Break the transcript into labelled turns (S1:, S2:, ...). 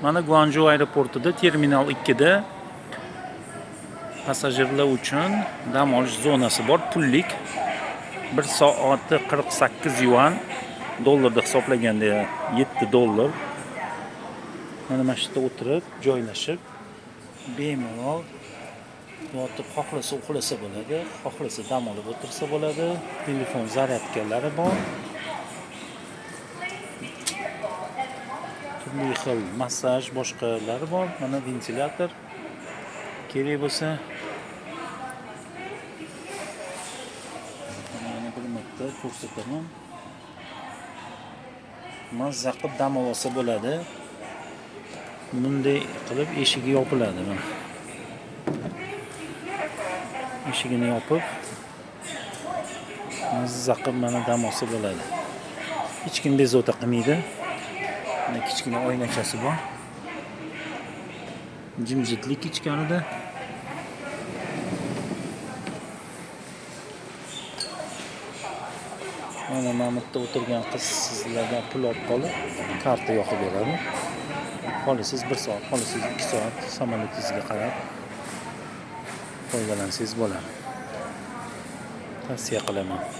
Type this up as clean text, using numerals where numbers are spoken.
S1: Mana Guanzhou aeroportida terminal 2 da passajirlar uchun dam olish zonasi bor, pullik. 1 soati 48 yuan, dollarda hisoblaganda 7 dollar. Mana mana shu yerda o'tirib, joylashib, bemalol yotib xohlasa uxlasa bo'ladi, xohlasa dam olib o'tirsa bo'ladi. Telefon zaryadkalari bor. Turli xil massaj boshqalari bor. Mana ventilyator. Kerak bo'lsa mana bir marta ko'rsataman. Mazza qilib dam olsa bo'ladi. Bunday qilib eshigi yopiladi mana. Eshigini yopib mazza qilib mana dam olsa bo'ladi. Hech kim bezovta qilmaydi. Mana kichkina oynachasi bor. Jimjitlik ichkarida. Mana mamutda o'tirgan qiz sizlardan pul olib qolib, karta yoqib beradi. Qolasiz 1 soat, qolasiz 2 soat samolyotingizga qarab foydalansangiz bo'ladi. Tavsiya qilaman.